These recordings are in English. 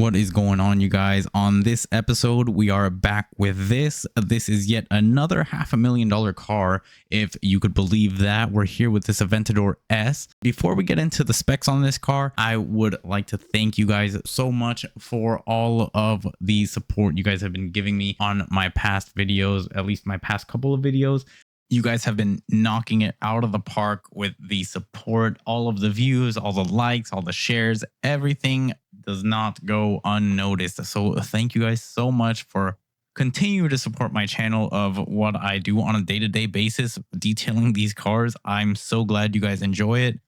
What is going on, you guys? On this episode, we are back with this. This is yet another $500,000 car, if you could believe that. We're here with this Aventador S. Before we get into the specs on this car, I would like to thank you guys so much for all of the support you guys have been giving me on my past videos, at least my past couple of videos. You guys have been knocking it out of the park with the support, all of the views, all the likes, all the shares, everything does not go unnoticed. So thank you guys so much for continuing to support my channel of what I do on a day-to-day basis, detailing these cars. I'm so glad you guys enjoy it.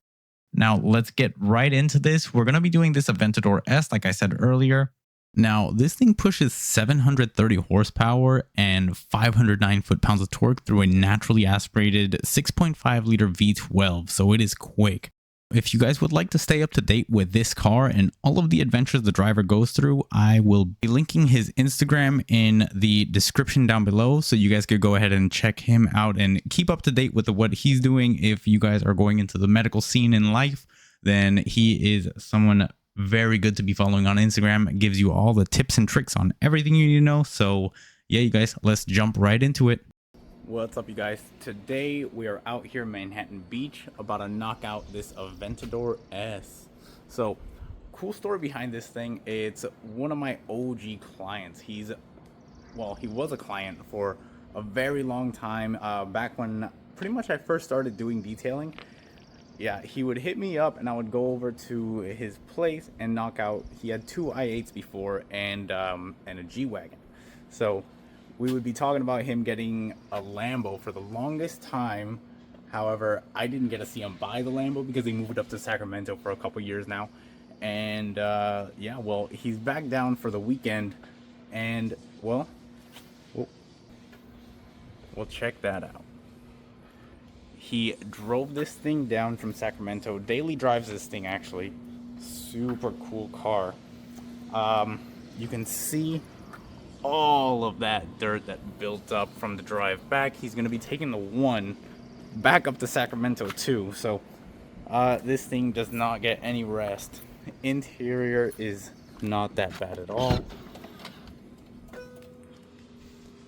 Now let's get right into this. We're going to be doing this Aventador S, like I said earlier. Now, this thing pushes 730 horsepower and 509 foot-pounds of torque through a naturally aspirated 6.5 liter V12, so it is quick. If you guys would like to stay up to date with this car and all of the adventures the driver goes through, I will be linking his Instagram in the description down below, so you guys could go ahead and check him out and keep up to date with what he's doing. If you guys are going into the medical scene in life, then he is someone very good to be following on Instagram. It gives you all the tips and tricks on everything you need to know. So yeah, you guys, let's jump right into it. What's up, you guys? Today we are out here in Manhattan Beach about to knock out this Aventador S. So cool story behind this thing. It's one of my OG clients. He was a client for a very long time, back when pretty much I first started doing detailing. Yeah, he would hit me up and I would go over to his place and knock out. He had two i8s before and a G-Wagon. So we would be talking about him getting a Lambo for the longest time. However, I didn't get to see him buy the Lambo because he moved up to Sacramento for a couple years now. And yeah, well, he's back down for the weekend. And well, we'll check that out. He drove this thing down from Sacramento. Daily drives this thing, actually. Super cool car. You can see all of that dirt that built up from the drive back. He's going to be taking the one back up to Sacramento too. So this thing does not get any rest. Interior is not that bad at all.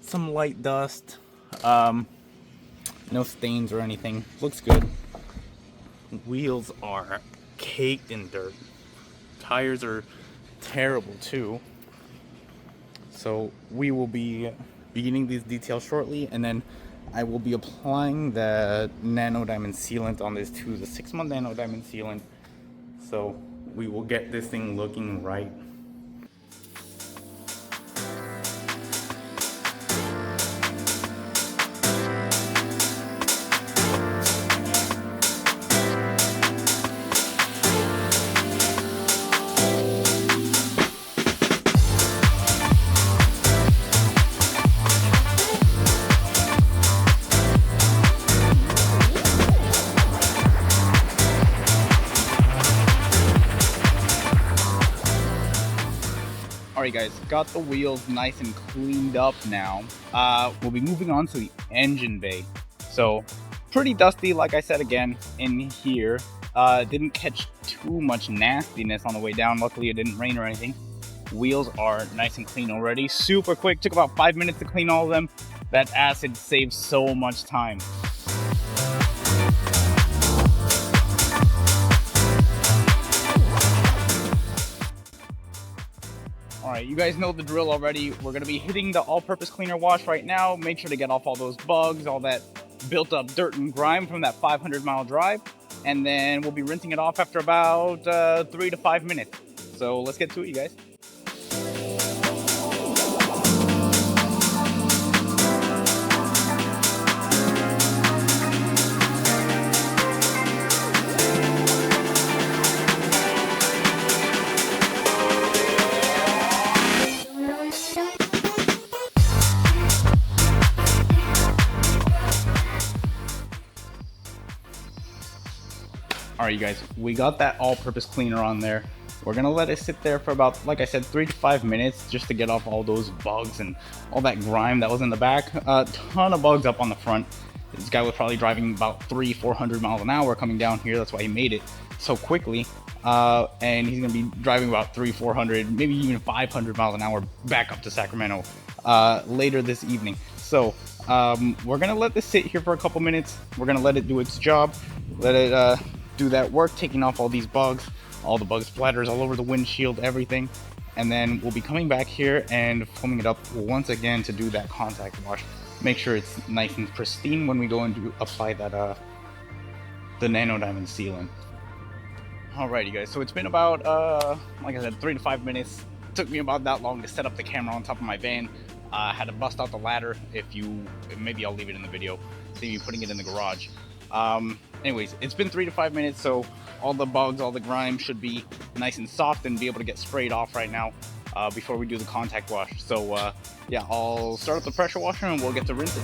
Some light dust. No stains or anything. Looks good. Wheels are caked in dirt. Tires are terrible too. So we will be beginning these details shortly, and then I will be applying the nanodiamond sealant on this too, the 6-month nanodiamond sealant. So we will get this thing looking right. Alright guys, got the wheels nice and cleaned up now. We'll be moving on to the engine bay. So pretty dusty, like I said again, in here. Didn't catch too much nastiness on the way down. Luckily it didn't rain or anything. Wheels are nice and clean already. Super quick, took about 5 minutes to clean all of them. That acid saves so much time. Alright, you guys know the drill already. We're going to be hitting the all-purpose cleaner wash right now. Make sure to get off all those bugs, all that built up dirt and grime from that 500-mile drive. And then we'll be rinsing it off after about 3 to 5 minutes. So let's get to it, you guys. All right, you guys, we got that all-purpose cleaner on there. We're gonna let it sit there for about, like I said, 3 to 5 minutes just to get off all those bugs and all that grime that was in the back. A ton of bugs up on the front. This guy was probably driving about 300-400 miles an hour coming down here. That's why he made it so quickly. and he's gonna be driving about 400, maybe even 500 miles an hour back up to Sacramento later this evening. So we're gonna let this sit here for a couple minutes. We're gonna let it do its job, let it do that work, taking off all these bugs, all the bug splatters all over the windshield, everything. And then we'll be coming back here and foaming it up once again to do that contact wash. Make sure it's nice and pristine when we go and apply that the nanodiamond sealant. Alrighty guys, so it's been about like I said, 3 to 5 minutes. It took me about that long to set up the camera on top of my van. I had to bust out the ladder. Maybe I'll leave it in the video. See me putting it in the garage. Anyways, it's been 3 to 5 minutes, so all the bugs, all the grime should be nice and soft and be able to get sprayed off right now before we do the contact wash. So yeah, I'll start up the pressure washer and we'll get to rinse it.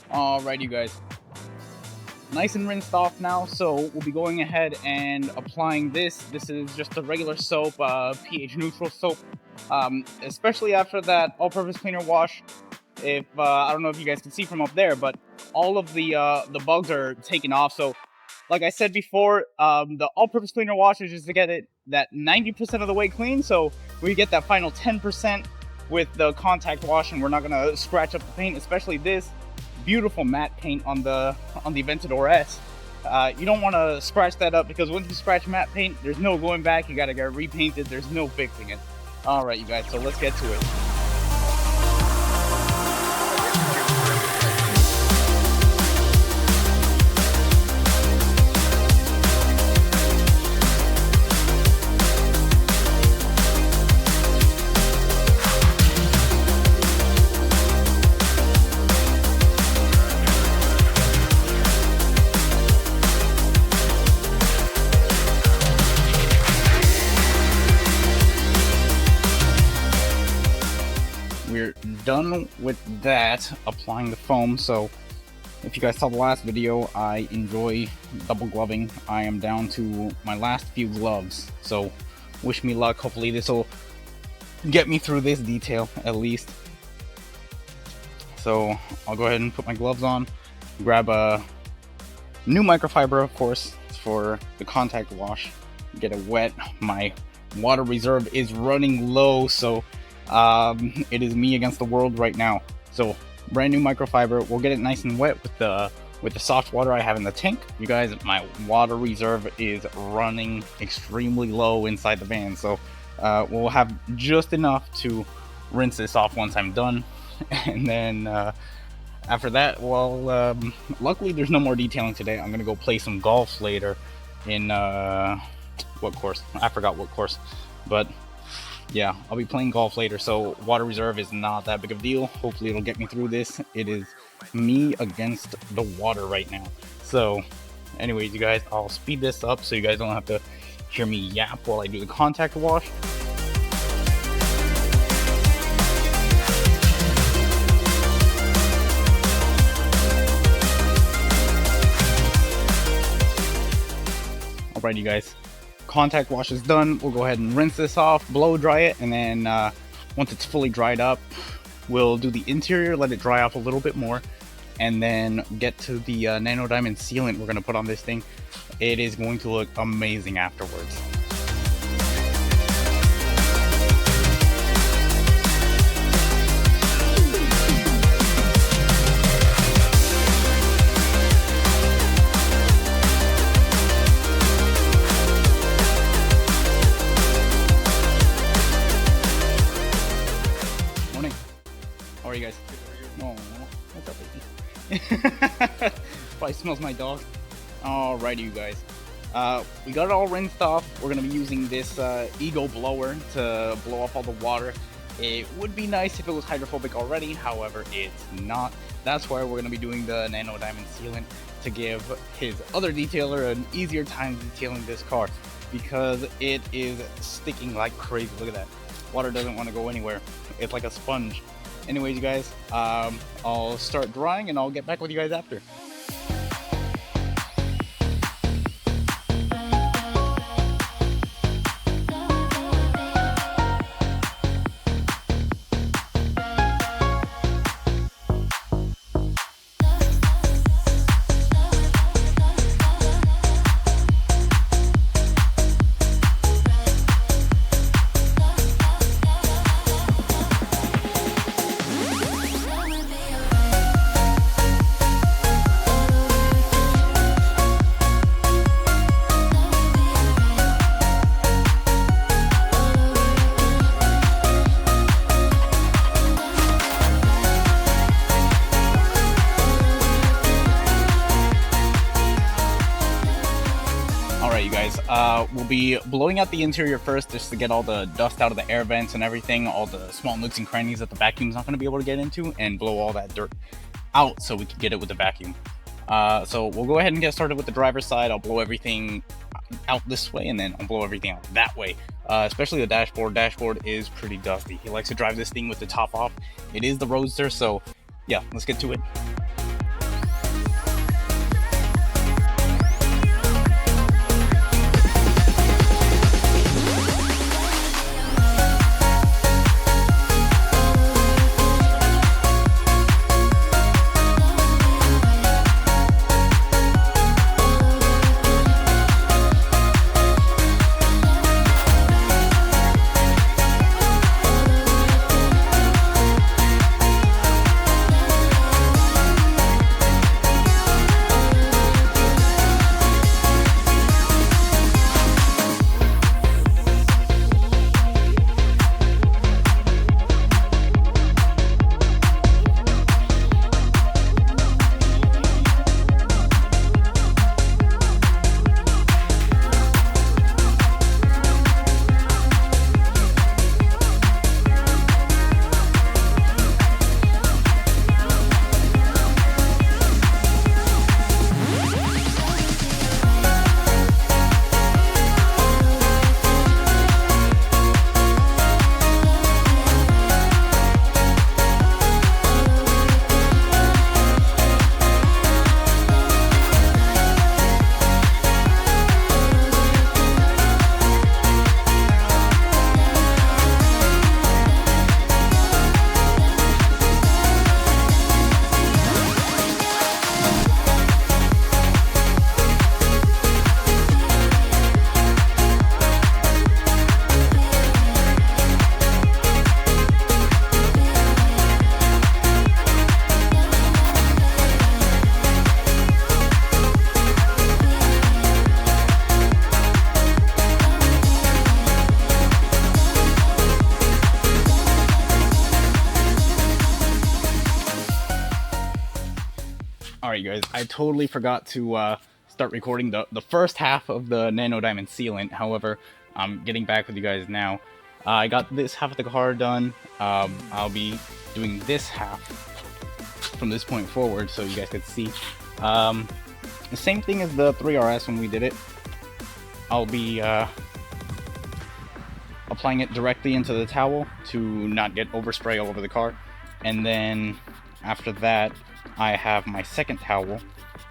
Alright you guys, nice and rinsed off now, so we'll be going ahead and applying this. This is just a regular soap, pH neutral soap, especially after that all-purpose cleaner wash. I don't know if you guys can see from up there, but all of the bugs are taken off. So like I said before, the all-purpose cleaner wash is just to get it that 90% of the way clean, so we get that final 10% with the contact wash, and we're not gonna scratch up the paint, especially this beautiful matte paint on the Aventador S. You don't want to scratch that up, because once you scratch matte paint, there's no going back. You gotta get repainted. There's no fixing it. All right, you guys, so let's get to it. We're done with that, applying the foam. So if you guys saw the last video, I enjoy double gloving. I am down to my last few gloves, so wish me luck. Hopefully this will get me through this detail at least. So I'll go ahead and put my gloves on, grab a new microfiber, of course, for the contact wash, get it wet. My water reserve is running low, so it is me against the world right now. So brand new microfiber, we'll get it nice and wet with the soft water I have in the tank. You guys, my water reserve is running extremely low inside the van, so we'll have just enough to rinse this off once I'm done. And then after that, well, luckily there's no more detailing today. I'm gonna go play some golf later in what course? I forgot what course, but yeah, I'll be playing golf later, so water reserve is not that big of a deal. Hopefully it'll get me through this. It is me against the water right now. So anyways, you guys, I'll speed this up so you guys don't have to hear me yap while I do the contact wash. Alright you guys, contact wash is done. We'll go ahead and rinse this off, blow dry it, and then once it's fully dried up, we'll do the interior, let it dry off a little bit more, and then get to the nanodiamond sealant we're going to put on this thing. It is going to look amazing afterwards. How are you guys? Oh, what's up, baby? Probably smells my dog. Alrighty, you guys. We got it all rinsed off. We're gonna be using this Ego blower to blow off all the water. It would be nice if it was hydrophobic already, however, it's not. That's why we're going to be doing the nano diamond sealant to give his other detailer an easier time detailing this car, because it is sticking like crazy. Look at that. Water doesn't want to go anywhere. It's like a sponge. Anyways, you guys, I'll start drying and I'll get back with you guys after. You guys, we'll be blowing out the interior first just to get all the dust out of the air vents and everything, all the small nooks and crannies that the vacuum's not going to be able to get into, and blow all that dirt out so we can get it with the vacuum. So we'll go ahead and get started with the driver's side. I'll blow everything out this way and then I'll blow everything out that way, especially the dashboard. Dashboard is pretty dusty. He likes to drive this thing with the top off. It is the Roadster, so yeah, let's get to it. Alright guys, I totally forgot to start recording the first half of the nano diamond sealant. However, I'm getting back with you guys now. I got this half of the car done. I'll be doing this half from this point forward so you guys can see. The same thing as the 3RS when we did it. I'll be applying it directly into the towel to not get overspray all over the car. And then after that, I have my second towel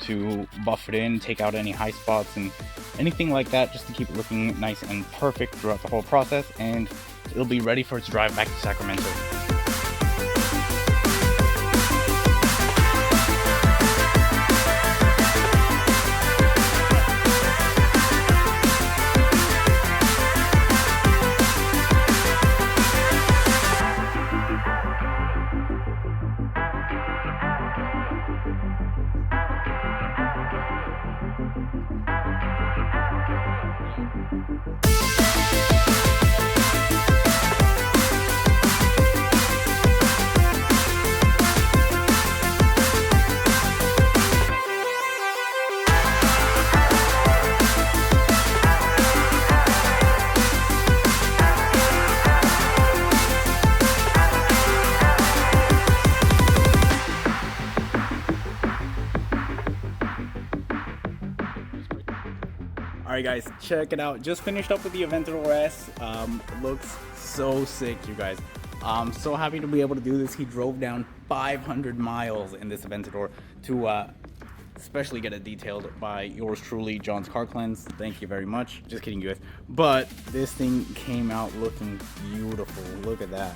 to buff it in, take out any high spots and anything like that, just to keep it looking nice and perfect throughout the whole process, and it'll be ready for its drive back to Sacramento. Alright guys, check it out. Just finished up with the Aventador S. Looks so sick, you guys. I'm so happy to be able to do this. He drove down 500 miles in this Aventador to especially get it detailed by yours truly, John's Car Cleanse. Thank you very much. Just kidding, you guys. But this thing came out looking beautiful. Look at that.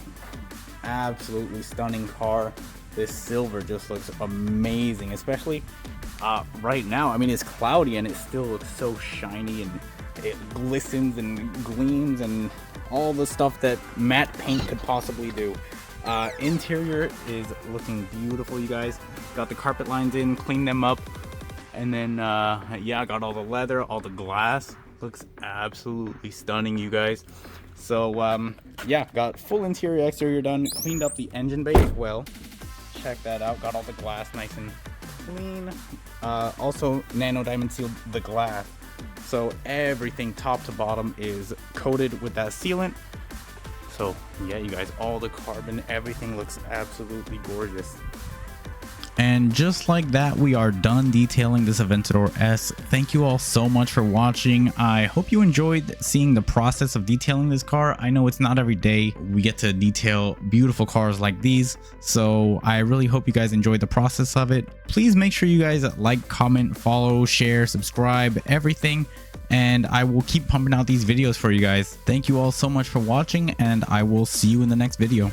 Absolutely stunning car. This silver just looks amazing, especially right now. I mean, it's cloudy and it still looks so shiny, and it glistens and gleams and all the stuff that matte paint could possibly do. Interior is looking beautiful, you guys. Got the carpet lines in, cleaned them up, and then yeah, got all the leather, all the glass. Looks absolutely stunning, you guys. So yeah, got full interior exterior done, cleaned up the engine bay as well. Check that out. Got all the glass nice and clean. Also nanodiamond sealed the glass, so everything top to bottom is coated with that sealant. So yeah, you guys, all the carbon, everything looks absolutely gorgeous. And just like that, we are done detailing this Aventador S. Thank you all so much for watching. I hope you enjoyed seeing the process of detailing this car. I know it's not every day we get to detail beautiful cars like these, so I really hope you guys enjoyed the process of it. Please make sure you guys like, comment, follow, share, subscribe, everything, and I will keep pumping out these videos for you guys. Thank you all so much for watching, and I will see you in the next video.